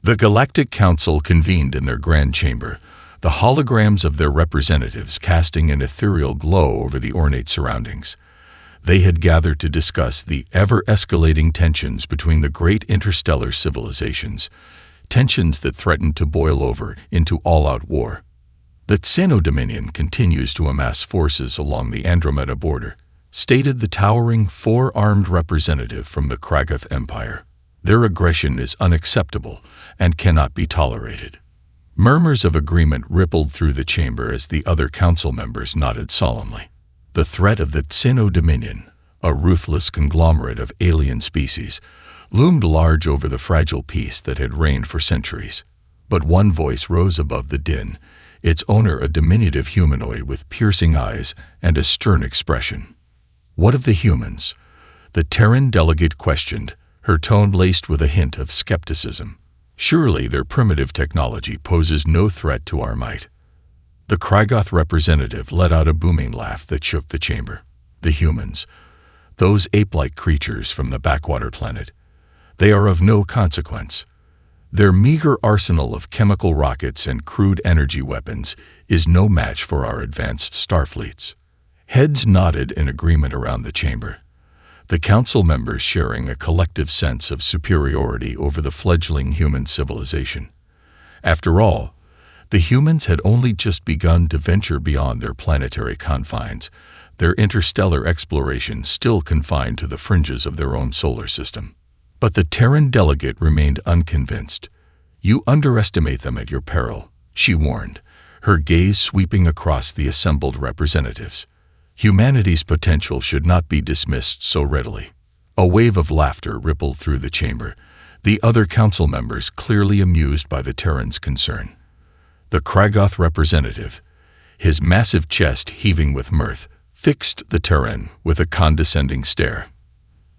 The Galactic Council convened in their grand chamber, the holograms of their representatives casting an ethereal glow over the ornate surroundings. They had gathered to discuss the ever-escalating tensions between the great interstellar civilizations, tensions that threatened to boil over into all-out war. The Xeno-Dominion continues to amass forces along the Andromeda border, stated the towering four-armed representative from the Kragath Empire. Their aggression is unacceptable and cannot be tolerated. Murmurs of agreement rippled through the chamber as the other council members nodded solemnly. The threat of the Xeno-Dominion, a ruthless conglomerate of alien species, loomed large over the fragile peace that had reigned for centuries. But one voice rose above the din, its owner a diminutive humanoid with piercing eyes and a stern expression. "What of the humans?" the Terran delegate questioned, her tone laced with a hint of skepticism. "Surely their primitive technology poses no threat to our might." The Kragath representative let out a booming laugh that shook the chamber. "The humans, those ape-like creatures from the backwater planet, they are of no consequence. Their meager arsenal of chemical rockets and crude energy weapons is no match for our advanced starfleets." Heads nodded in agreement around the chamber, the council members sharing a collective sense of superiority over the fledgling human civilization. After all, the humans had only just begun to venture beyond their planetary confines, their interstellar exploration still confined to the fringes of their own solar system. But the Terran delegate remained unconvinced. "You underestimate them at your peril," she warned, her gaze sweeping across the assembled representatives. "Humanity's potential should not be dismissed so readily." A wave of laughter rippled through the chamber, the other council members clearly amused by the Terran's concern. The Kragath representative, his massive chest heaving with mirth, fixed the Terran with a condescending stare.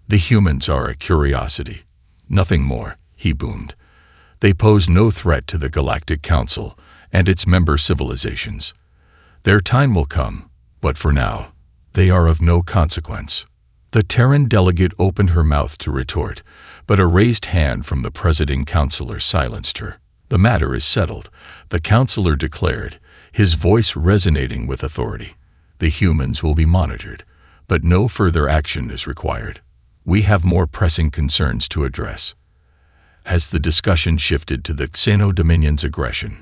"The humans are a curiosity, nothing more," he boomed. "They pose no threat to the Galactic Council and its member civilizations. Their time will come, but for now, they are of no consequence." The Terran delegate opened her mouth to retort, but a raised hand from the presiding counselor silenced her. "The matter is settled," the counselor declared, his voice resonating with authority. "The humans will be monitored, but no further action is required. We have more pressing concerns to address." As the discussion shifted to the Xeno-Dominion's aggression,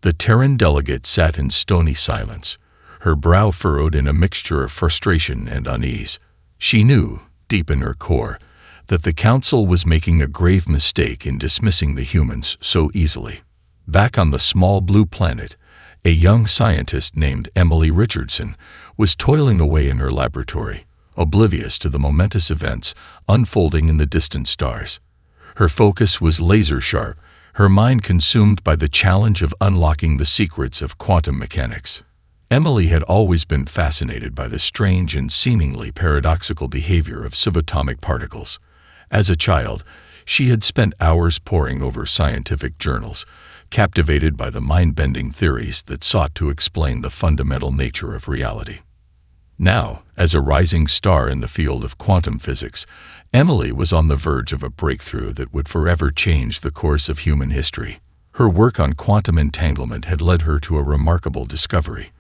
the Terran delegate sat in stony silence, her brow furrowed in a mixture of frustration and unease. She knew, deep in her core, that the Council was making a grave mistake in dismissing the humans so easily. Back on the small blue planet, a young scientist named Emily Richardson was toiling away in her laboratory, oblivious to the momentous events unfolding in the distant stars. Her focus was laser-sharp, her mind consumed by the challenge of unlocking the secrets of quantum mechanics. Emily had always been fascinated by the strange and seemingly paradoxical behavior of subatomic particles. As a child, she had spent hours poring over scientific journals, captivated by the mind-bending theories that sought to explain the fundamental nature of reality. Now, as a rising star in the field of quantum physics, Emily was on the verge of a breakthrough that would forever change the course of human history. Her work on quantum entanglement had led her to a remarkable discovery: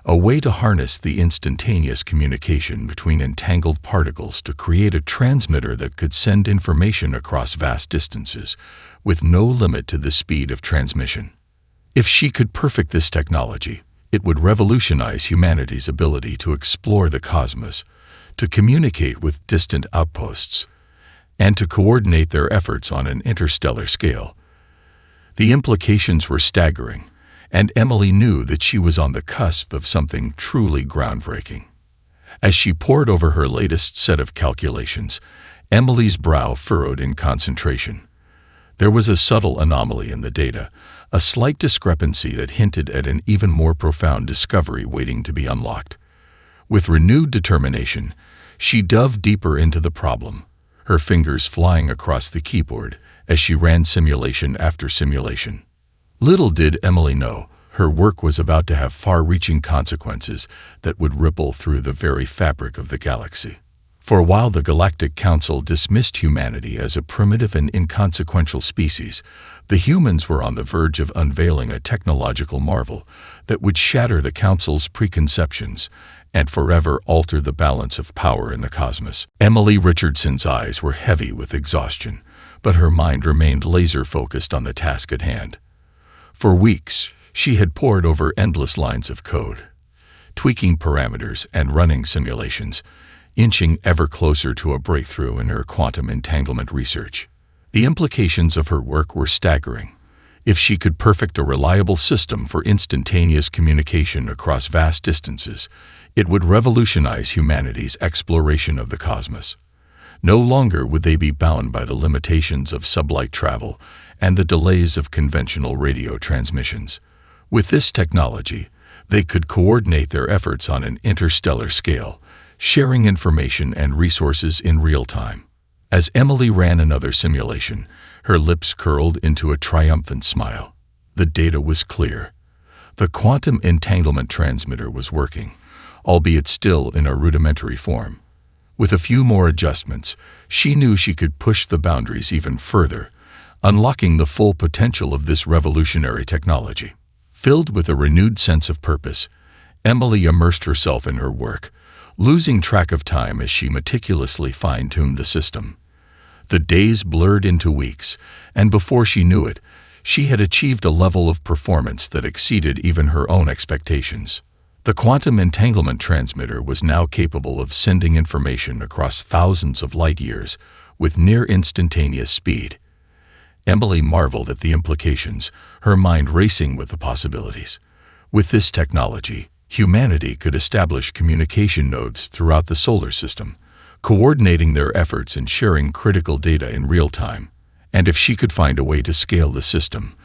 a way to harness the instantaneous communication between entangled particles to create a transmitter that could send information across vast distances, with no limit to the speed of transmission. If she could perfect this technology, it would revolutionize humanity's ability to explore the cosmos, to communicate with distant outposts, and to coordinate their efforts on an interstellar scale. The implications were staggering, and Emily knew that she was on the cusp of something truly groundbreaking. As she pored over her latest set of calculations, Emily's brow furrowed in concentration. There was a subtle anomaly in the data, a slight discrepancy that hinted at an even more profound discovery waiting to be unlocked. With renewed determination, she dove deeper into the problem, her fingers flying across the keyboard as she ran simulation after simulation. Little did Emily know, her work was about to have far-reaching consequences that would ripple through the very fabric of the galaxy. For while the Galactic Council dismissed humanity as a primitive and inconsequential species, The humans were on the verge of unveiling a technological marvel that would shatter the Council's preconceptions and forever alter the balance of power in the cosmos. Emily Richardson's eyes were heavy with exhaustion, but her mind remained laser-focused on the task at hand. For weeks, she had pored over endless lines of code, tweaking parameters and running simulations, inching ever closer to a breakthrough in her quantum entanglement research. The implications of her work were staggering. If she could perfect a reliable system for instantaneous communication across vast distances, it would revolutionize humanity's exploration of the cosmos. No longer would they be bound by the limitations of sublight travel and the delays of conventional radio transmissions. With this technology, they could coordinate their efforts on an interstellar scale, sharing information and resources in real time. As Emily ran another simulation, her lips curled into a triumphant smile. The data was clear. The quantum entanglement transmitter was working, albeit still in a rudimentary form. With a few more adjustments, she knew she could push the boundaries even further, unlocking the full potential of this revolutionary technology. Filled with a renewed sense of purpose, Emily immersed herself in her work, losing track of time as she meticulously fine-tuned the system. The days blurred into weeks, and before she knew it, she had achieved a level of performance that exceeded even her own expectations. The quantum entanglement transmitter was now capable of sending information across thousands of light-years with near-instantaneous speed. Emily marveled at the implications, her mind racing with the possibilities. With this technology, humanity could establish communication nodes throughout the solar system, coordinating their efforts and sharing critical data in real time. And if she could find a way to scale the system,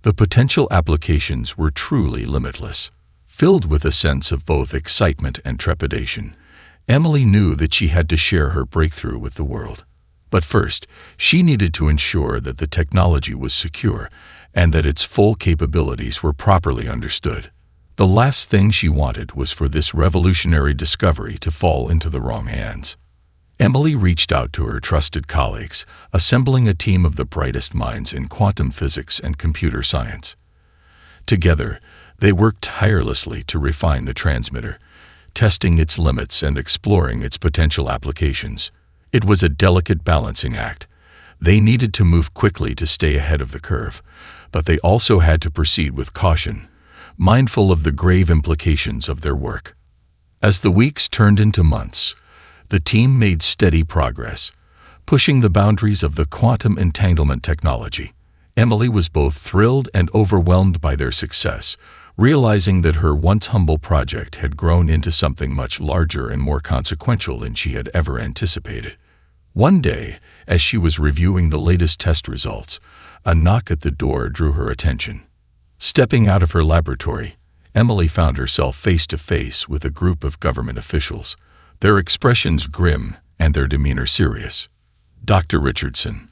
the potential applications were truly limitless. Filled with a sense of both excitement and trepidation, Emily knew that she had to share her breakthrough with the world. But first, she needed to ensure that the technology was secure and that its full capabilities were properly understood. The last thing she wanted was for this revolutionary discovery to fall into the wrong hands. Emily reached out to her trusted colleagues, assembling a team of the brightest minds in quantum physics and computer science. Together, they worked tirelessly to refine the transmitter, testing its limits and exploring its potential applications. It was a delicate balancing act. They needed to move quickly to stay ahead of the curve, but they also had to proceed with caution, mindful of the grave implications of their work. As the weeks turned into months, the team made steady progress, pushing the boundaries of the quantum entanglement technology. Emily was both thrilled and overwhelmed by their success, realizing that her once humble project had grown into something much larger and more consequential than she had ever anticipated. One day, as she was reviewing the latest test results, a knock at the door drew her attention. Stepping out of her laboratory, Emily found herself face to face with a group of government officials, their expressions grim and their demeanor serious. "Dr. Richardson,"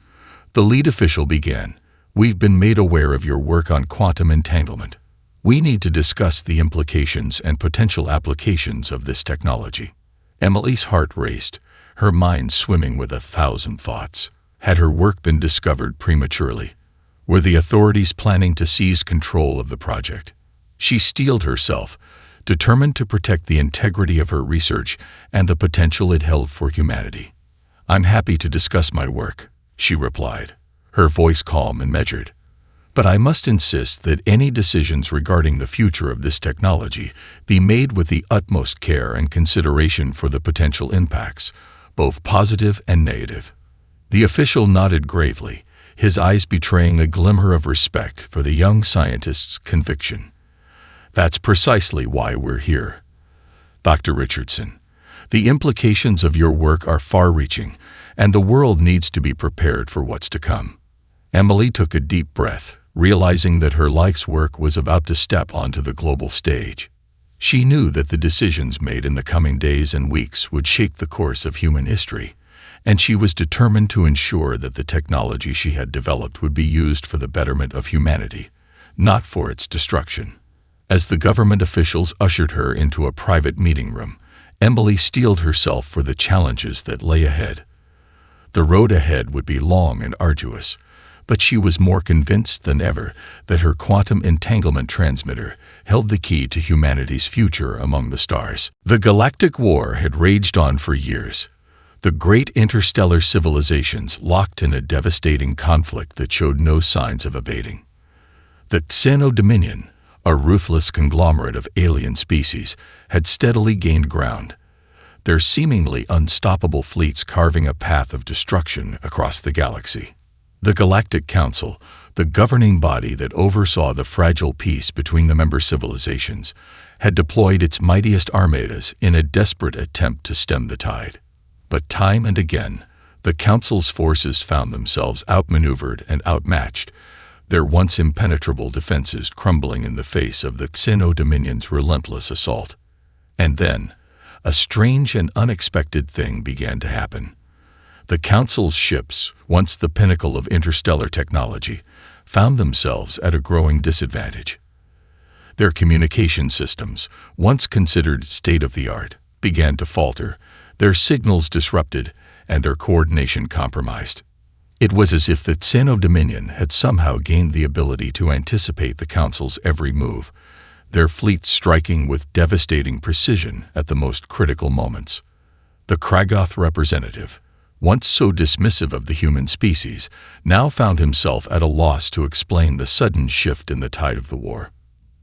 the lead official began, "we've been made aware of your work on quantum entanglement. We need to discuss the implications and potential applications of this technology." Emily's heart raced, her mind swimming with 1,000 thoughts. Had her work been discovered prematurely? Were the authorities planning to seize control of the project? She steeled herself, determined to protect the integrity of her research and the potential it held for humanity. "I'm happy to discuss my work," she replied, her voice calm and measured. "But I must insist that any decisions regarding the future of this technology be made with the utmost care and consideration for the potential impacts, both positive and negative." The official nodded gravely, his eyes betraying a glimmer of respect for the young scientist's conviction. "That's precisely why we're here. Dr. Richardson, the implications of your work are far-reaching, and the world needs to be prepared for what's to come." Emily took a deep breath, realizing that her life's work was about to step onto the global stage. She knew that the decisions made in the coming days and weeks would shape the course of human history, and she was determined to ensure that the technology she had developed would be used for the betterment of humanity, not for its destruction. As the government officials ushered her into a private meeting room, Emily steeled herself for the challenges that lay ahead. The road ahead would be long and arduous, but she was more convinced than ever that her quantum entanglement transmitter held the key to humanity's future among the stars. The Galactic War had raged on for years. The great interstellar civilizations locked in a devastating conflict that showed no signs of abating. The Xeno-Dominion, a ruthless conglomerate of alien species, had steadily gained ground, their seemingly unstoppable fleets carving a path of destruction across the galaxy. The Galactic Council, the governing body that oversaw the fragile peace between the member civilizations, had deployed its mightiest armadas in a desperate attempt to stem the tide. But time and again, the Council's forces found themselves outmaneuvered and outmatched, their once impenetrable defenses crumbling in the face of the Xeno-Dominion's relentless assault. And then, a strange and unexpected thing began to happen. The Council's ships, once the pinnacle of interstellar technology, found themselves at a growing disadvantage. Their communication systems, once considered state-of-the-art, began to falter, their signals disrupted, and their coordination compromised. It was as if the Xeno-Dominion had somehow gained the ability to anticipate the Council's every move, their fleets striking with devastating precision at the most critical moments. The Kragoth representative, once so dismissive of the human species, now found himself at a loss to explain the sudden shift in the tide of the war.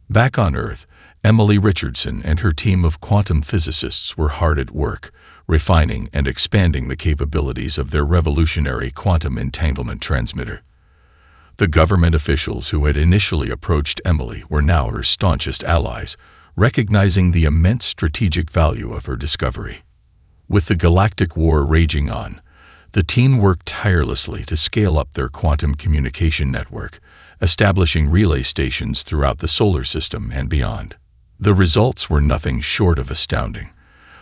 Back on Earth, Emily Richardson and her team of quantum physicists were hard at work, refining and expanding the capabilities of their revolutionary quantum entanglement transmitter. The government officials who had initially approached Emily were now her staunchest allies, recognizing the immense strategic value of her discovery. With the Galactic War raging on, the team worked tirelessly to scale up their quantum communication network, establishing relay stations throughout the solar system and beyond. The results were nothing short of astounding.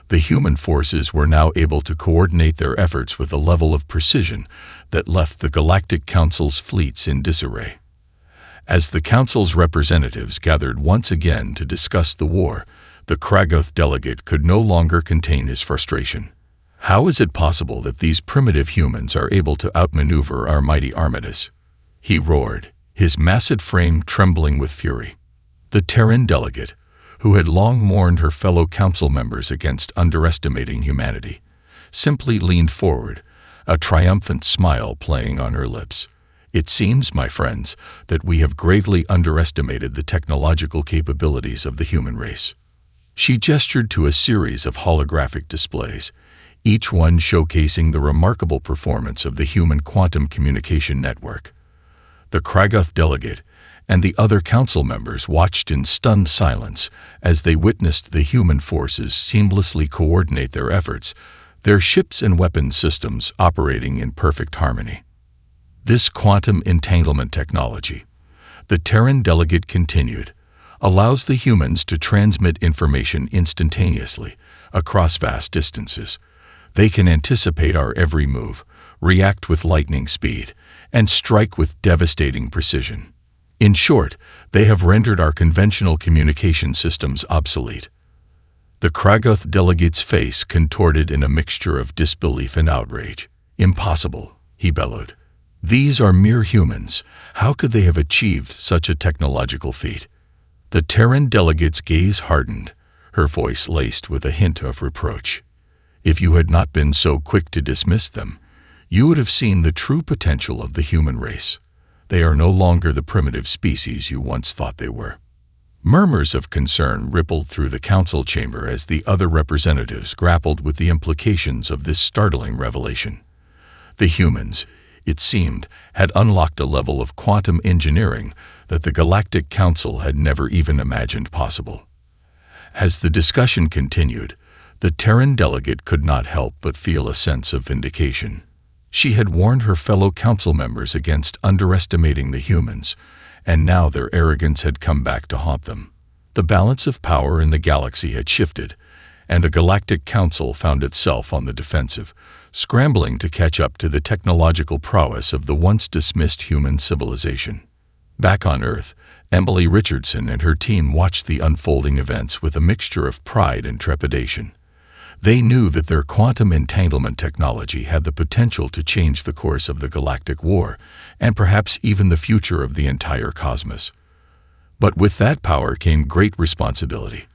The human forces were now able to coordinate their efforts with a level of precision that left the Galactic Council's fleets in disarray. As the Council's representatives gathered once again to discuss the war, the Kragoth delegate could no longer contain his frustration. "How is it possible that these primitive humans are able to outmaneuver our mighty armadas?" he roared, his massive frame trembling with fury. The Terran delegate, who had long warned her fellow council members against underestimating humanity, simply leaned forward, a triumphant smile playing on her lips. "It seems, my friends, that we have gravely underestimated the technological capabilities of the human race." She gestured to a series of holographic displays, each one showcasing the remarkable performance of the human quantum communication network. The Kragoth delegate and the other council members watched in stunned silence as they witnessed the human forces seamlessly coordinate their efforts, their ships and weapons systems operating in perfect harmony. This quantum entanglement technology, the Terran delegate continued, allows the humans to transmit information instantaneously across vast distances. They can anticipate our every move, react with lightning speed, and strike with devastating precision. In short, they have rendered our conventional communication systems obsolete. The Kragoth delegate's face contorted in a mixture of disbelief and outrage. "Impossible," he bellowed. "These are mere humans. How could they have achieved such a technological feat?" The Terran delegate's gaze hardened, her voice laced with a hint of reproach. "If you had not been so quick to dismiss them, you would have seen the true potential of the human race. They are no longer the primitive species you once thought they were." Murmurs of concern rippled through the council chamber as the other representatives grappled with the implications of this startling revelation. The humans, it seemed, had unlocked a level of quantum engineering that the Galactic Council had never even imagined possible. As the discussion continued, the Terran delegate could not help but feel a sense of vindication. She had warned her fellow council members against underestimating the humans, and now their arrogance had come back to haunt them. The balance of power in the galaxy had shifted, and the Galactic Council found itself on the defensive, scrambling to catch up to the technological prowess of the once dismissed human civilization. Back on Earth, Emily Richardson and her team watched the unfolding events with a mixture of pride and trepidation. They knew that their quantum entanglement technology had the potential to change the course of the galactic war, and perhaps even the future of the entire cosmos. But with that power came great responsibility,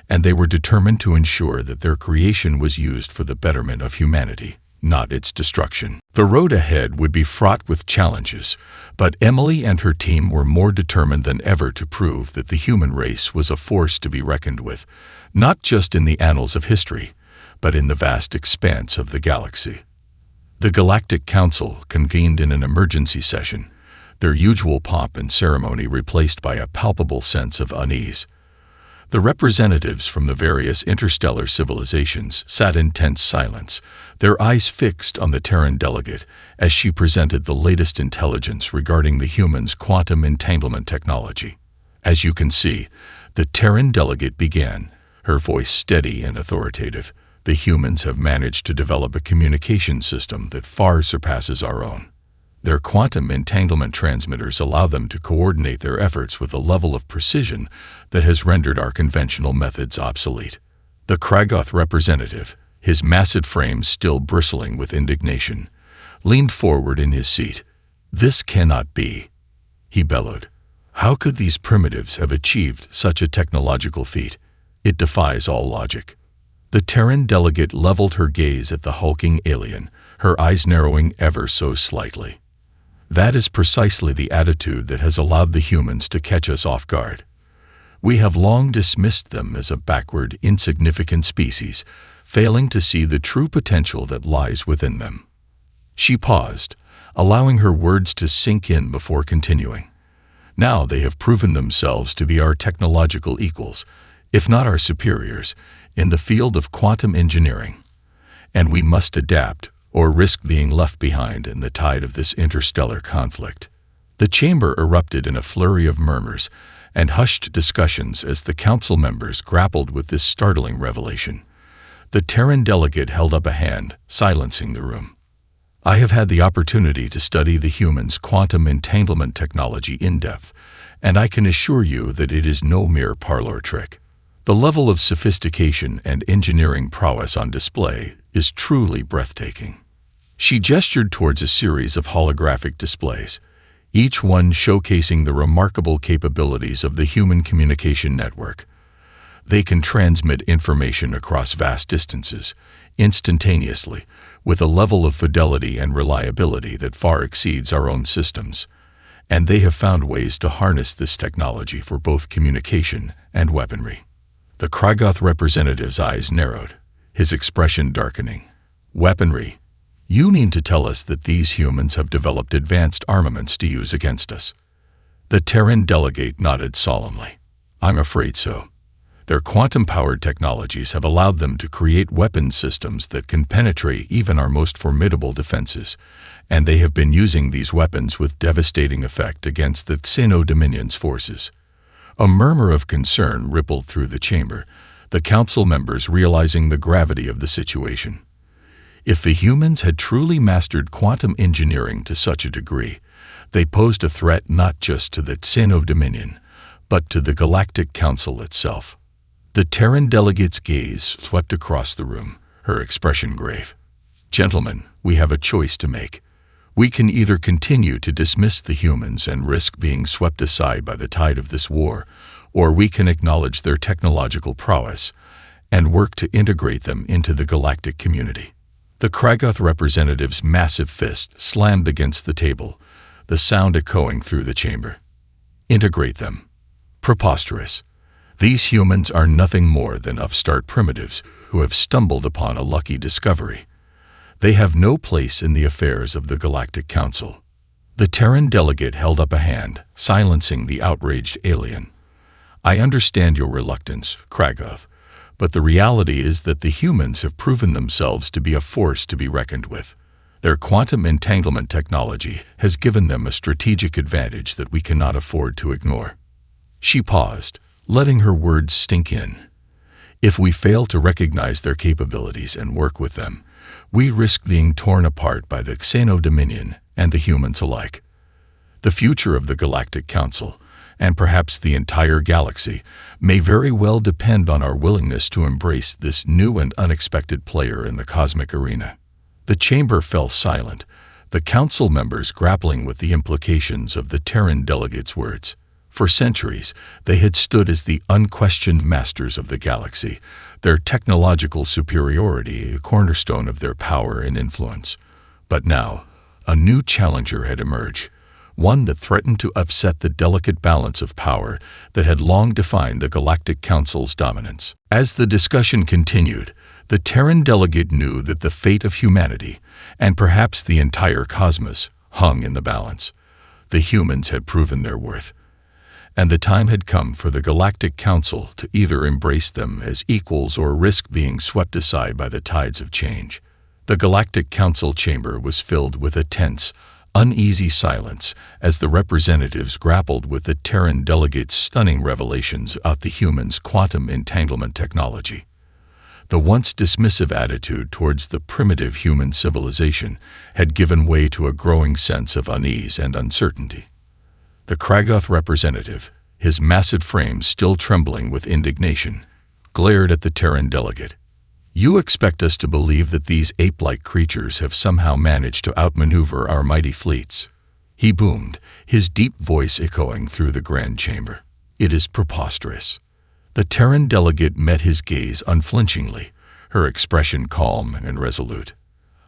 and they were determined to ensure that their creation was used for the betterment of humanity, not its destruction. The road ahead would be fraught with challenges, but Emily and her team were more determined than ever to prove that the human race was a force to be reckoned with, not just in the annals of history, but in the vast expanse of the galaxy. The Galactic Council convened in an emergency session, their usual pomp and ceremony replaced by a palpable sense of unease. The representatives from the various interstellar civilizations sat in tense silence, their eyes fixed on the Terran delegate as she presented the latest intelligence regarding the humans' quantum entanglement technology. As you can see, the Terran delegate began, her voice steady and authoritative. The humans have managed to develop a communication system that far surpasses our own. Their quantum entanglement transmitters allow them to coordinate their efforts with a level of precision that has rendered our conventional methods obsolete. The Kragoth representative, his massive frame still bristling with indignation, leaned forward in his seat. "This cannot be," he bellowed. "How could these primitives have achieved such a technological feat? It defies all logic." The Terran delegate leveled her gaze at the hulking alien, her eyes narrowing ever so slightly. "That is precisely the attitude that has allowed the humans to catch us off guard. We have long dismissed them as a backward, insignificant species, failing to see the true potential that lies within them." She paused, allowing her words to sink in before continuing. "Now they have proven themselves to be our technological equals, if not our superiors, in the field of quantum engineering. And we must adapt, or risk being left behind in the tide of this interstellar conflict." The chamber erupted in a flurry of murmurs and hushed discussions as the council members grappled with this startling revelation. The Terran delegate held up a hand, silencing the room. "I have had the opportunity to study the humans' quantum entanglement technology in depth, and I can assure you that it is no mere parlor trick. The level of sophistication and engineering prowess on display is truly breathtaking." She gestured towards a series of holographic displays, each one showcasing the remarkable capabilities of the human communication network. They can transmit information across vast distances, instantaneously, with a level of fidelity and reliability that far exceeds our own systems. And they have found ways to harness this technology for both communication and weaponry. The Kragoth representative's eyes narrowed, his expression darkening. "Weaponry? You mean to tell us that these humans have developed advanced armaments to use against us?" The Terran delegate nodded solemnly. "I'm afraid so. Their quantum-powered technologies have allowed them to create weapon systems that can penetrate even our most formidable defenses, and they have been using these weapons with devastating effect against the Xeno-Dominion's forces." A murmur of concern rippled through the chamber, the council members realizing the gravity of the situation. If the humans had truly mastered quantum engineering to such a degree, they posed a threat not just to the Xeno-Dominion, but to the Galactic Council itself. The Terran delegate's gaze swept across the room, her expression grave. "Gentlemen, we have a choice to make. We can either continue to dismiss the humans and risk being swept aside by the tide of this war, or we can acknowledge their technological prowess and work to integrate them into the galactic community." The Kragoth representative's massive fist slammed against the table, the sound echoing through the chamber. "Integrate them? Preposterous. These humans are nothing more than upstart primitives who have stumbled upon a lucky discovery. They have no place in the affairs of the Galactic Council." The Terran delegate held up a hand, silencing the outraged alien. "I understand your reluctance, Kragoth, but the reality is that the humans have proven themselves to be a force to be reckoned with. Their quantum entanglement technology has given them a strategic advantage that we cannot afford to ignore." She paused, letting her words sink in. "If we fail to recognize their capabilities and work with them, we risk being torn apart by the Xeno-Dominion and the humans alike. The future of the Galactic Council, and perhaps the entire galaxy, may very well depend on our willingness to embrace this new and unexpected player in the cosmic arena. The chamber fell silent, the council members grappling with the implications of the Terran delegate's words. For centuries, they had stood as the unquestioned masters of the galaxy, their technological superiority a cornerstone of their power and influence. But now, a new challenger had emerged, one that threatened to upset the delicate balance of power that had long defined the Galactic Council's dominance. As the discussion continued, the Terran delegate knew that the fate of humanity, and perhaps the entire cosmos, hung in the balance. The humans had proven their worth, and the time had come for the Galactic Council to either embrace them as equals or risk being swept aside by the tides of change. The Galactic Council chamber was filled with a tense, uneasy silence as the representatives grappled with the Terran delegate's stunning revelations about the humans' quantum entanglement technology. The once dismissive attitude towards the primitive human civilization had given way to a growing sense of unease and uncertainty. The Kragoth representative, his massive frame still trembling with indignation, glared at the Terran delegate. "You expect us to believe that these ape-like creatures have somehow managed to outmaneuver our mighty fleets?" He boomed, his deep voice echoing through the grand chamber. "It is preposterous." The Terran delegate met his gaze unflinchingly, her expression calm and resolute.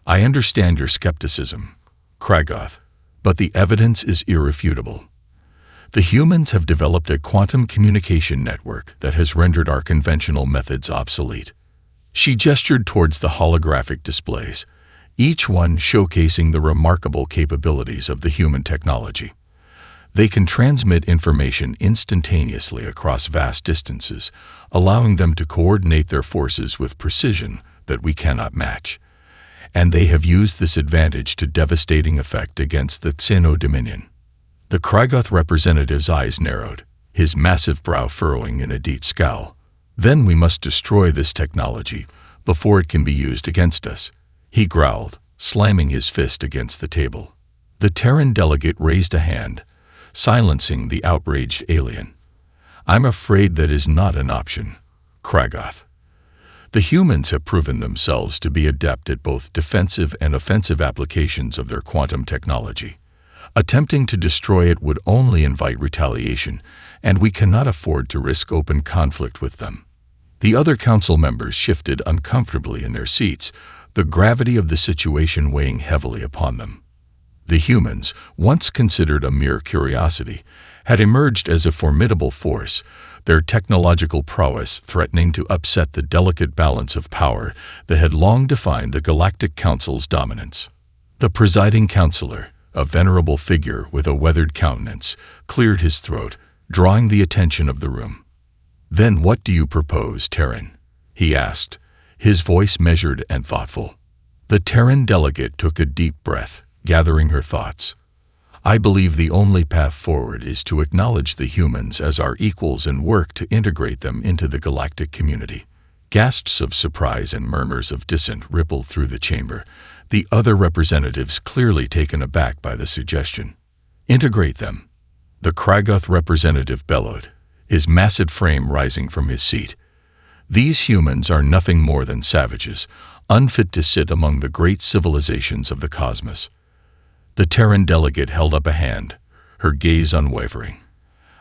"I understand your skepticism, Kragoth, but the evidence is irrefutable. The humans have developed a quantum communication network that has rendered our conventional methods obsolete." She gestured towards the holographic displays, each one showcasing the remarkable capabilities of the human technology. They can transmit information instantaneously across vast distances, allowing them to coordinate their forces with precision that we cannot match. And they have used this advantage to devastating effect against the Xeno Dominion. The Kragoth representative's eyes narrowed, his massive brow furrowing in a deep scowl. "Then we must destroy this technology before it can be used against us," he growled, slamming his fist against the table. The Terran delegate raised a hand, silencing the outraged alien. "I'm afraid that is not an option, Kragoth. The humans have proven themselves to be adept at both defensive and offensive applications of their quantum technology. Attempting to destroy it would only invite retaliation, and we cannot afford to risk open conflict with them." The other council members shifted uncomfortably in their seats, the gravity of the situation weighing heavily upon them. The humans, once considered a mere curiosity, had emerged as a formidable force, their technological prowess threatening to upset the delicate balance of power that had long defined the Galactic Council's dominance. The presiding counselor, a venerable figure with a weathered countenance, cleared his throat, drawing the attention of the room. "Then what do you propose, Terran?" he asked, his voice measured and thoughtful. The Terran delegate took a deep breath, gathering her thoughts. "I believe the only path forward is to acknowledge the humans as our equals and work to integrate them into the galactic community." Gasps of surprise and murmurs of dissent rippled through the chamber, the other representatives clearly taken aback by the suggestion. "Integrate them," the Kragoth representative bellowed, his massive frame rising from his seat. "These humans are nothing more than savages, unfit to sit among the great civilizations of the cosmos." The Terran delegate held up a hand, her gaze unwavering.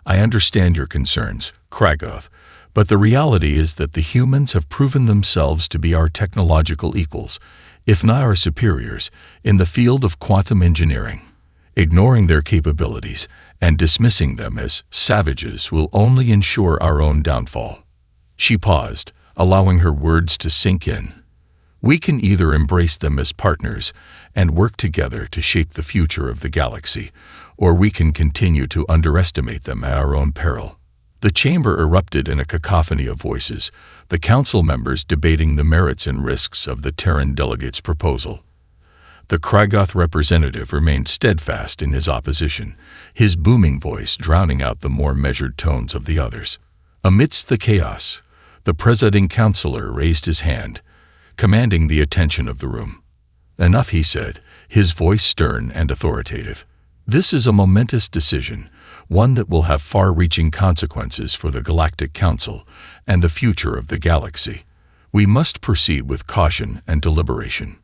"I understand your concerns, Kragoth, but the reality is that the humans have proven themselves to be our technological equals, if not our superiors, in the field of quantum engineering. Ignoring their capabilities and dismissing them as savages will only ensure our own downfall." She paused, allowing her words to sink in. "We can either embrace them as partners and work together to shape the future of the galaxy, or we can continue to underestimate them at our own peril." The chamber erupted in a cacophony of voices, the council members debating the merits and risks of the Terran delegate's proposal. The Kragoth representative remained steadfast in his opposition, his booming voice drowning out the more measured tones of the others. Amidst the chaos, the presiding counselor raised his hand, commanding the attention of the room. "Enough," he said, his voice stern and authoritative. "This is a momentous decision, one that will have far-reaching consequences for the Galactic Council and the future of the galaxy. We must proceed with caution and deliberation."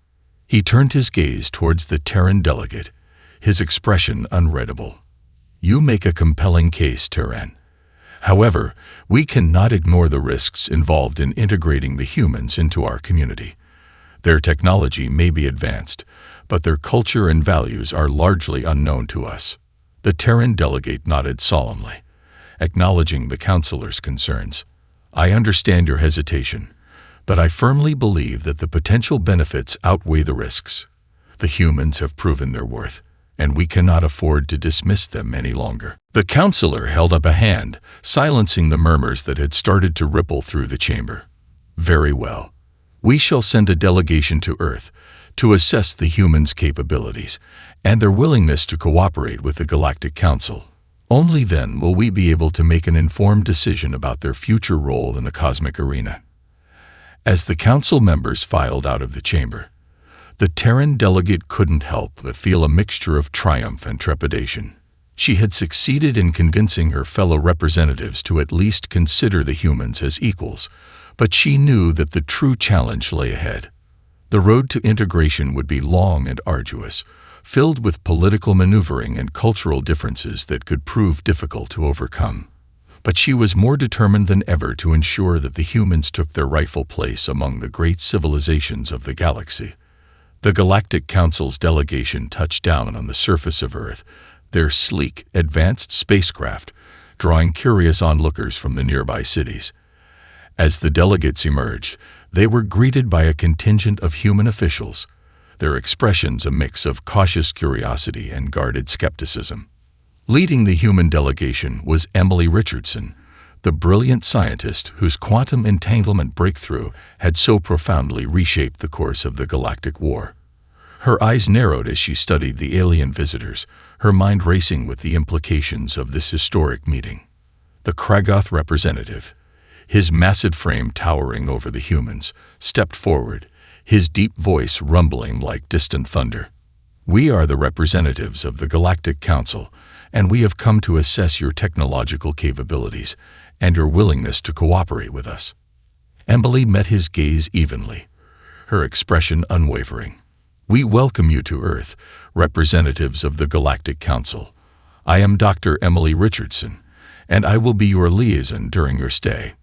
He turned his gaze towards the Terran delegate, his expression unreadable. "You make a compelling case, Terran. However, we cannot ignore the risks involved in integrating the humans into our community. Their technology may be advanced, but their culture and values are largely unknown to us." The Terran delegate nodded solemnly, acknowledging the counselor's concerns. "I understand your hesitation, but I firmly believe that the potential benefits outweigh the risks. The humans have proven their worth, and we cannot afford to dismiss them any longer." The counselor held up a hand, silencing the murmurs that had started to ripple through the chamber. "Very well. We shall send a delegation to Earth to assess the humans' capabilities and their willingness to cooperate with the Galactic Council. Only then will we be able to make an informed decision about their future role in the cosmic arena." As the council members filed out of the chamber, the Terran delegate couldn't help but feel a mixture of triumph and trepidation. She had succeeded in convincing her fellow representatives to at least consider the humans as equals, but she knew that the true challenge lay ahead. The road to integration would be long and arduous, filled with political maneuvering and cultural differences that could prove difficult to overcome. But she was more determined than ever to ensure that the humans took their rightful place among the great civilizations of the galaxy. The Galactic Council's delegation touched down on the surface of Earth, their sleek, advanced spacecraft drawing curious onlookers from the nearby cities. As the delegates emerged, they were greeted by a contingent of human officials, their expressions a mix of cautious curiosity and guarded skepticism. Leading the human delegation was Emily Richardson, the brilliant scientist whose quantum entanglement breakthrough had so profoundly reshaped the course of the Galactic War. Her eyes narrowed as she studied the alien visitors, her mind racing with the implications of this historic meeting. The Kraggoth representative, his massive frame towering over the humans, stepped forward, his deep voice rumbling like distant thunder. "We are the representatives of the Galactic Council, and we have come to assess your technological capabilities and your willingness to cooperate with us." Emily met his gaze evenly, her expression unwavering. "We welcome you to Earth, representatives of the Galactic Council. I am Dr. Emily Richardson, and I will be your liaison during your stay."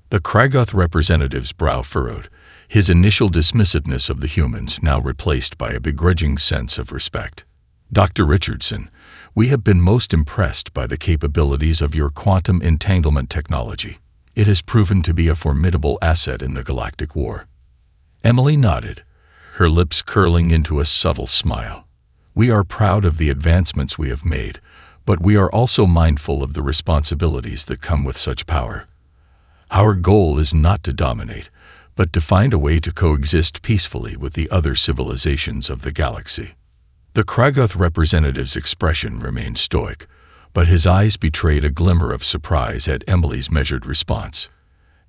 The Kraggoth representative's brow furrowed, his initial dismissiveness of the humans now replaced by a begrudging sense of respect. "Dr. Richardson, we have been most impressed by the capabilities of your quantum entanglement technology. It has proven to be a formidable asset in the Galactic War." Emily nodded, her lips curling into a subtle smile. "We are proud of the advancements we have made, but we are also mindful of the responsibilities that come with such power. Our goal is not to dominate, but to find a way to coexist peacefully with the other civilizations of the galaxy." The Kraggoth representative's expression remained stoic, but his eyes betrayed a glimmer of surprise at Emily's measured response.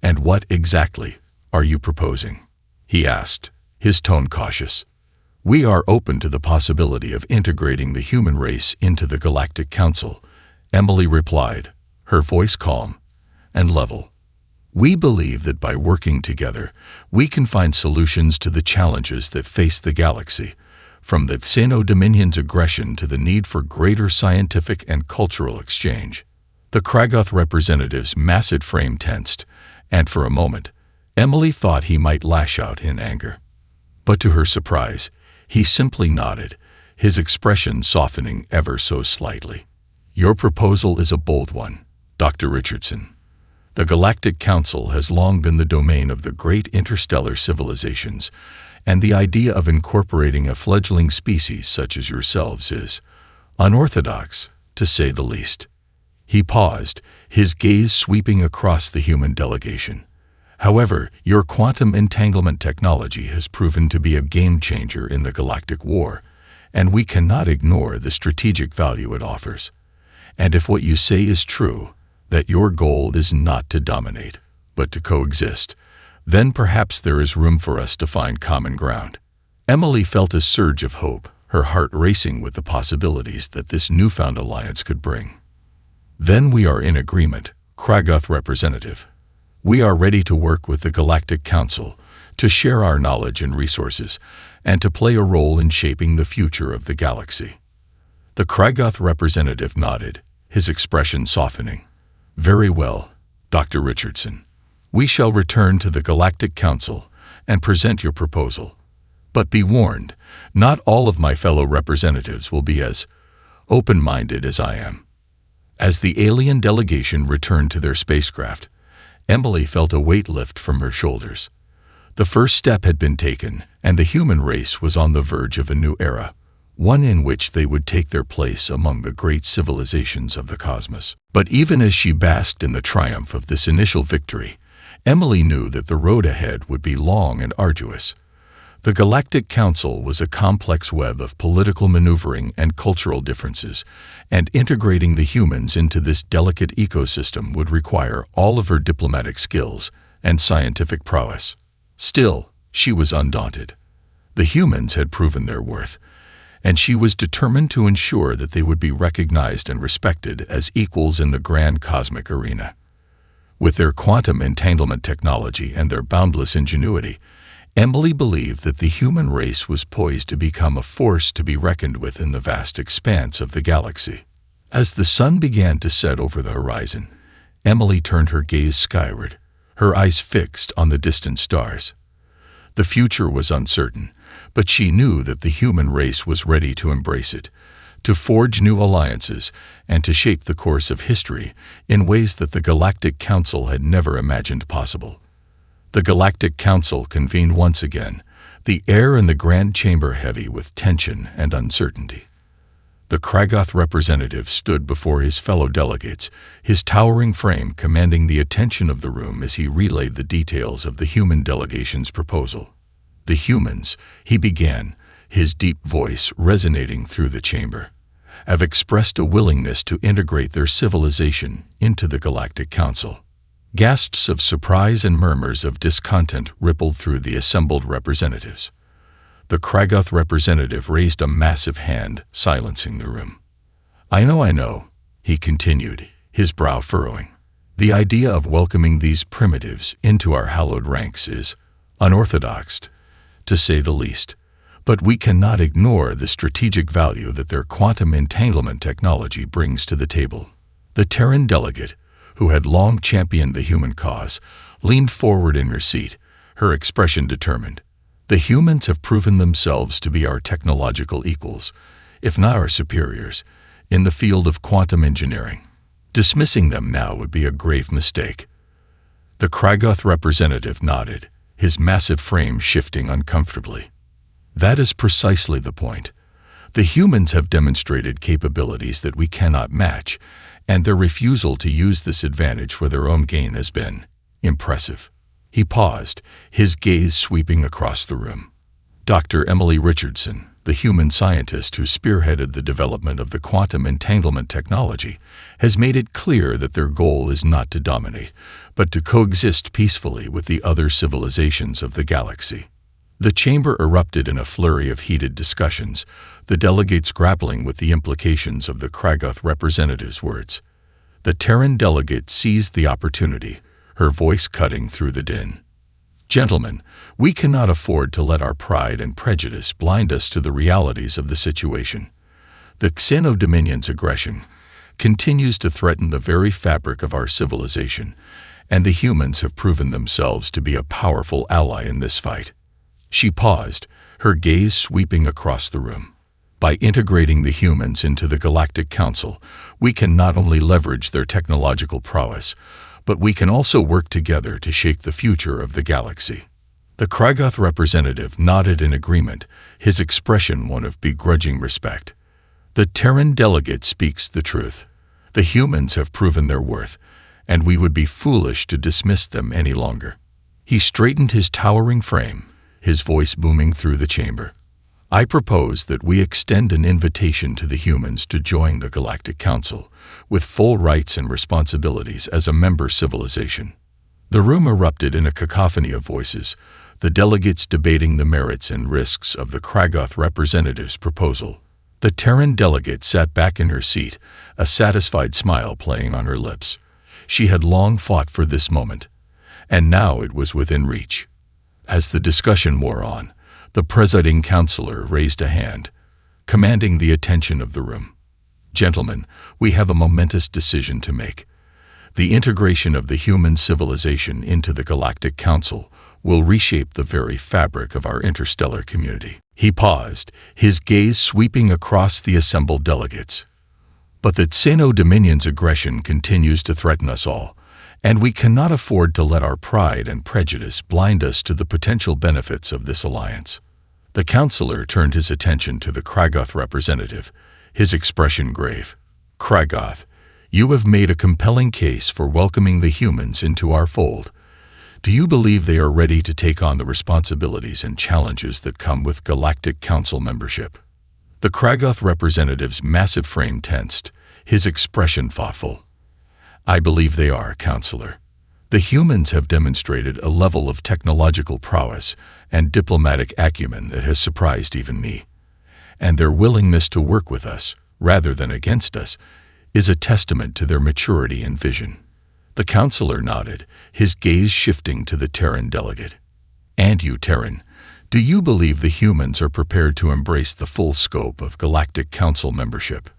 "And what exactly are you proposing?" he asked, his tone cautious. "We are open to the possibility of integrating the human race into the Galactic Council," Emily replied, her voice calm and level. "We believe that by working together, we can find solutions to the challenges that face the galaxy, from the Xeno-Dominion's aggression to the need for greater scientific and cultural exchange." The Kraggoth representative's massive frame tensed, and for a moment, Emily thought he might lash out in anger. But to her surprise, he simply nodded, his expression softening ever so slightly. "Your proposal is a bold one, Dr. Richardson. The Galactic Council has long been the domain of the great interstellar civilizations, and the idea of incorporating a fledgling species such as yourselves is unorthodox, to say the least." He paused, his gaze sweeping across the human delegation. "However, your quantum entanglement technology has proven to be a game-changer in the Galactic War, and we cannot ignore the strategic value it offers. And if what you say is true, that your goal is not to dominate, but to coexist, then perhaps there is room for us to find common ground." Emily felt a surge of hope, her heart racing with the possibilities that this newfound alliance could bring. "Then we are in agreement, Kraggoth representative. We are ready to work with the Galactic Council, to share our knowledge and resources, and to play a role in shaping the future of the galaxy." The Kraggoth representative nodded, his expression softening. "Very well, Dr. Richardson. We shall return to the Galactic Council and present your proposal. But be warned, not all of my fellow representatives will be as open-minded as I am." As the alien delegation returned to their spacecraft, Emily felt a weight lift from her shoulders. The first step had been taken, and the human race was on the verge of a new era, one in which they would take their place among the great civilizations of the cosmos. But even as she basked in the triumph of this initial victory, Emily knew that the road ahead would be long and arduous. The Galactic Council was a complex web of political maneuvering and cultural differences, and integrating the humans into this delicate ecosystem would require all of her diplomatic skills and scientific prowess. Still, she was undaunted. The humans had proven their worth, and she was determined to ensure that they would be recognized and respected as equals in the grand cosmic arena. With their quantum entanglement technology and their boundless ingenuity, Emily believed that the human race was poised to become a force to be reckoned with in the vast expanse of the galaxy. As the sun began to set over the horizon, Emily turned her gaze skyward, her eyes fixed on the distant stars. The future was uncertain, but she knew that the human race was ready to embrace it, to forge new alliances, and to shape the course of history in ways that the Galactic Council had never imagined possible. The Galactic Council convened once again, the air in the Grand Chamber heavy with tension and uncertainty. The Kraggoth representative stood before his fellow delegates, his towering frame commanding the attention of the room as he relayed the details of the human delegation's proposal. "The humans," he began, his deep voice resonating through the chamber, "have expressed a willingness to integrate their civilization into the Galactic Council." Gasps of surprise and murmurs of discontent rippled through the assembled representatives. The Kraggoth representative raised a massive hand, silencing the room. I know," he continued, his brow furrowing. "The idea of welcoming these primitives into our hallowed ranks is unorthodox, to say the least. But we cannot ignore the strategic value that their quantum entanglement technology brings to the table." The Terran delegate, who had long championed the human cause, leaned forward in her seat, her expression determined. "The humans have proven themselves to be our technological equals, if not our superiors, in the field of quantum engineering. Dismissing them now would be a grave mistake." The Kraggoth representative nodded, his massive frame shifting uncomfortably. "That is precisely the point. The humans have demonstrated capabilities that we cannot match, and their refusal to use this advantage for their own gain has been impressive." He paused, his gaze sweeping across the room. Dr. Emily Richardson, the human scientist who spearheaded the development of the quantum entanglement technology, has made it clear that their goal is not to dominate, but to coexist peacefully with the other civilizations of the galaxy. The chamber erupted in a flurry of heated discussions, the delegates grappling with the implications of the Kraggoth representative's words. The Terran delegate seized the opportunity, her voice cutting through the din. "Gentlemen, we cannot afford to let our pride and prejudice blind us to the realities of the situation. The Xeno-Dominion's aggression continues to threaten the very fabric of our civilization, and the humans have proven themselves to be a powerful ally in this fight." She paused, her gaze sweeping across the room. "By integrating the humans into the Galactic Council, we can not only leverage their technological prowess, but we can also work together to shape the future of the galaxy." The Kraggoth representative nodded in agreement, his expression one of begrudging respect. "The Terran delegate speaks the truth. The humans have proven their worth, and we would be foolish to dismiss them any longer." He straightened his towering frame, his voice booming through the chamber. "I propose that we extend an invitation to the humans to join the Galactic Council, with full rights and responsibilities as a member civilization." The room erupted in a cacophony of voices, the delegates debating the merits and risks of the Kraggoth representative's proposal. The Terran delegate sat back in her seat, a satisfied smile playing on her lips. She had long fought for this moment, and now it was within reach. As the discussion wore on, the presiding counselor raised a hand, commanding the attention of the room. "Gentlemen, we have a momentous decision to make. The integration of the human civilization into the Galactic Council will reshape the very fabric of our interstellar community." He paused, his gaze sweeping across the assembled delegates. "But the Xeno Dominion's aggression continues to threaten us all, and we cannot afford to let our pride and prejudice blind us to the potential benefits of this alliance." The counselor turned his attention to the Kragoth representative, his expression grave. "Kragoth, you have made a compelling case for welcoming the humans into our fold. Do you believe they are ready to take on the responsibilities and challenges that come with Galactic Council membership?" The Kragoth representative's massive frame tensed, his expression thoughtful. "I believe they are, Counselor. The humans have demonstrated a level of technological prowess and diplomatic acumen that has surprised even me. And their willingness to work with us, rather than against us, is a testament to their maturity and vision." The counselor nodded, his gaze shifting to the Terran delegate. "And you, Terran, do you believe the humans are prepared to embrace the full scope of Galactic Council membership?"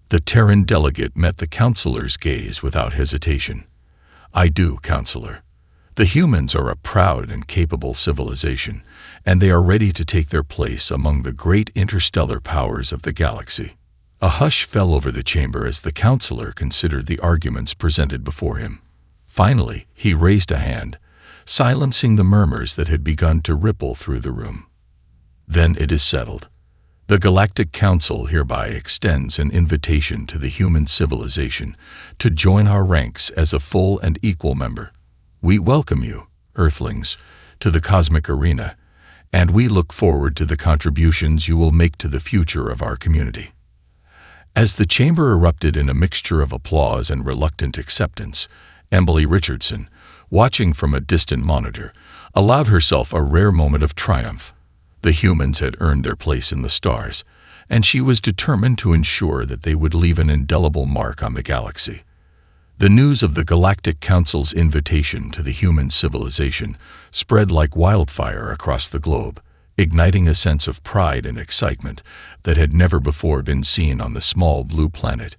The Terran delegate met the counselor's gaze without hesitation. "I do, Counselor. The humans are a proud and capable civilization, and they are ready to take their place among the great interstellar powers of the galaxy." A hush fell over the chamber as the counselor considered the arguments presented before him. Finally, he raised a hand, silencing the murmurs that had begun to ripple through the room. "Then it is settled. The Galactic Council hereby extends an invitation to the human civilization to join our ranks as a full and equal member. We welcome you, Earthlings, to the cosmic arena, and we look forward to the contributions you will make to the future of our community." As the chamber erupted in a mixture of applause and reluctant acceptance, Emily Richardson, watching from a distant monitor, allowed herself a rare moment of triumph. The humans had earned their place in the stars, and she was determined to ensure that they would leave an indelible mark on the galaxy. The news of the Galactic Council's invitation to the human civilization spread like wildfire across the globe, igniting a sense of pride and excitement that had never before been seen on the small blue planet.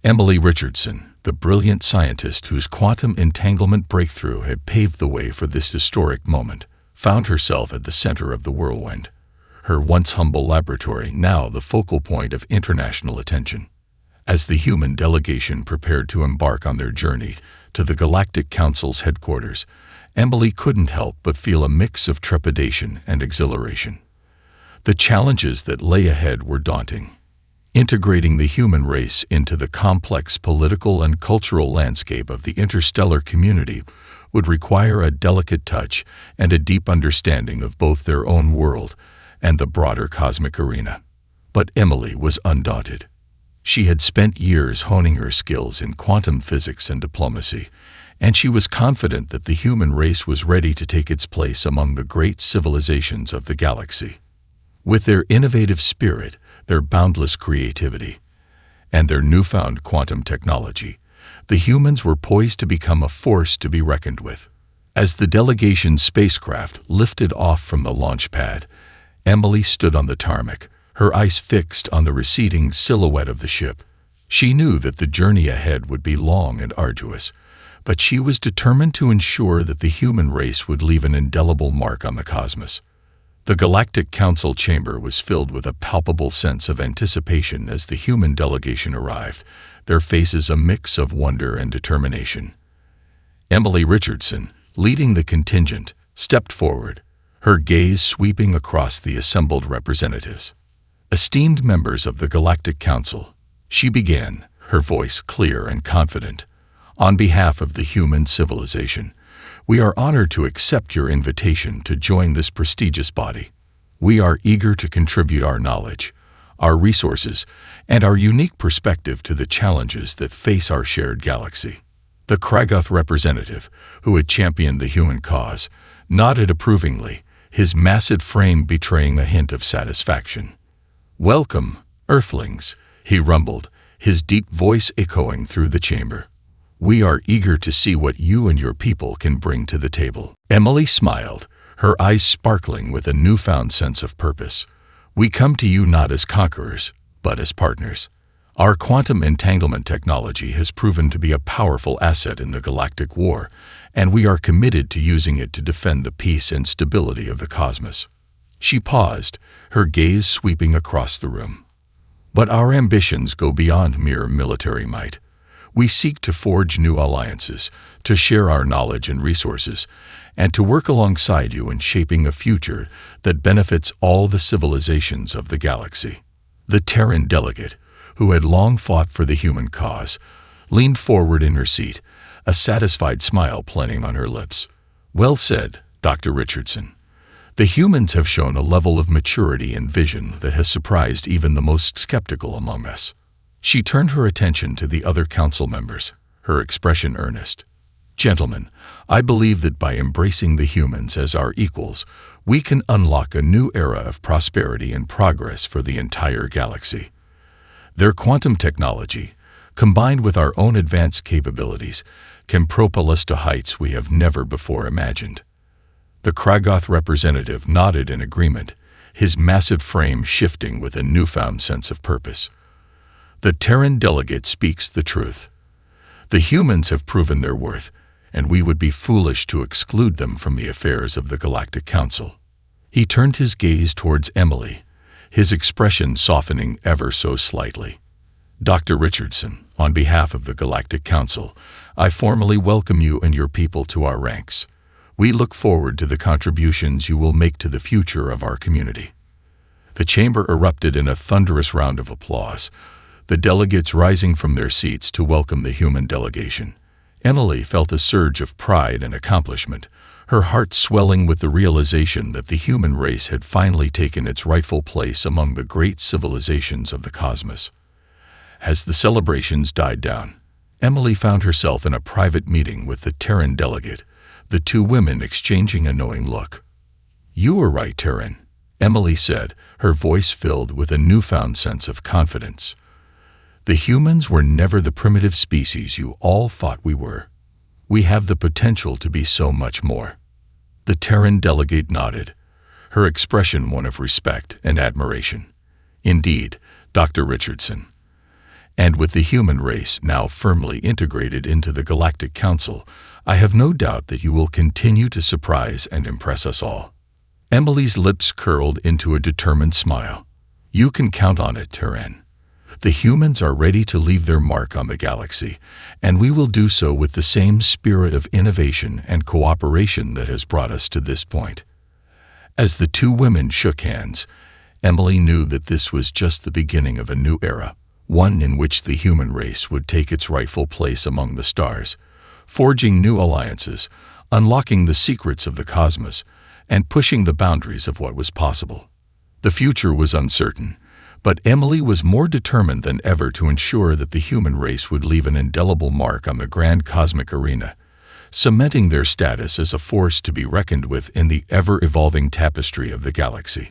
Emily Richardson, the brilliant scientist whose quantum entanglement breakthrough had paved the way for this historic moment, found herself at the center of the whirlwind, her once humble laboratory now the focal point of international attention. As the human delegation prepared to embark on their journey to the Galactic Council's headquarters, Emily couldn't help but feel a mix of trepidation and exhilaration. The challenges that lay ahead were daunting. Integrating the human race into the complex political and cultural landscape of the interstellar community would require a delicate touch and a deep understanding of both their own world and the broader cosmic arena. But Emily was undaunted. She had spent years honing her skills in quantum physics and diplomacy, and she was confident that the human race was ready to take its place among the great civilizations of the galaxy. With their innovative spirit, their boundless creativity, and their newfound quantum technology, the humans were poised to become a force to be reckoned with. As the delegation's spacecraft lifted off from the launch pad, Emily stood on the tarmac, her eyes fixed on the receding silhouette of the ship. She knew that the journey ahead would be long and arduous, but she was determined to ensure that the human race would leave an indelible mark on the cosmos. The Galactic Council chamber was filled with a palpable sense of anticipation as the human delegation arrived, their faces a mix of wonder and determination. Emily Richardson, leading the contingent, stepped forward, her gaze sweeping across the assembled representatives. "Esteemed members of the Galactic Council," she began, her voice clear and confident, "on behalf of the human civilization, we are honored to accept your invitation to join this prestigious body. We are eager to contribute our knowledge, our resources, and our unique perspective to the challenges that face our shared galaxy." The Kragoth representative, who had championed the human cause, nodded approvingly, his massive frame betraying a hint of satisfaction. "Welcome, "Earthlings," he rumbled, his deep voice echoing through the chamber. "We are eager to see what you and your people can bring to the table." Emily smiled, her eyes sparkling with a newfound sense of purpose. "We come to you not as conquerors, but as partners. Our quantum entanglement technology has proven to be a powerful asset in the galactic war, and we are committed to using it to defend the peace and stability of the cosmos." She paused, her gaze sweeping across the room. "But our ambitions go beyond mere military might. We seek to forge new alliances, to share our knowledge and resources, and to work alongside you in shaping a future that benefits all the civilizations of the galaxy." The Terran delegate, who had long fought for the human cause, leaned forward in her seat, a satisfied smile playing on her lips. "Well said, Dr. Richardson. The humans have shown a level of maturity and vision that has surprised even the most skeptical among us." She turned her attention to the other council members, her expression earnest. "Gentlemen, I believe that by embracing the humans as our equals, we can unlock a new era of prosperity and progress for the entire galaxy. Their quantum technology, combined with our own advanced capabilities, can propel us to heights we have never before imagined." The Kragoth representative nodded in agreement, his massive frame shifting with a newfound sense of purpose. "The Terran delegate speaks the truth. The humans have proven their worth, and we would be foolish to exclude them from the affairs of the Galactic Council." He turned his gaze towards Emily, his expression softening ever so slightly. "Dr. Richardson, on behalf of the Galactic Council, I formally welcome you and your people to our ranks. We look forward to the contributions you will make to the future of our community." The chamber erupted in a thunderous round of applause, the delegates rising from their seats to welcome the human delegation. Emily felt a surge of pride and accomplishment, her heart swelling with the realization that the human race had finally taken its rightful place among the great civilizations of the cosmos. As the celebrations died down, Emily found herself in a private meeting with the Terran delegate, the two women exchanging a knowing look. "You were right, Terran," Emily said, her voice filled with a newfound sense of confidence. "The humans were never the primitive species you all thought we were. We have the potential to be so much more." The Terran delegate nodded, her expression one of respect and admiration. "Indeed, Dr. Richardson. And with the human race now firmly integrated into the Galactic Council, I have no doubt that you will continue to surprise and impress us all." Emily's lips curled into a determined smile. "You can count on it, Terran. The humans are ready to leave their mark on the galaxy, and we will do so with the same spirit of innovation and cooperation that has brought us to this point." As the two women shook hands, Emily knew that this was just the beginning of a new era, one in which the human race would take its rightful place among the stars, forging new alliances, unlocking the secrets of the cosmos, and pushing the boundaries of what was possible. The future was uncertain, but Emily was more determined than ever to ensure that the human race would leave an indelible mark on the grand cosmic arena, cementing their status as a force to be reckoned with in the ever-evolving tapestry of the galaxy.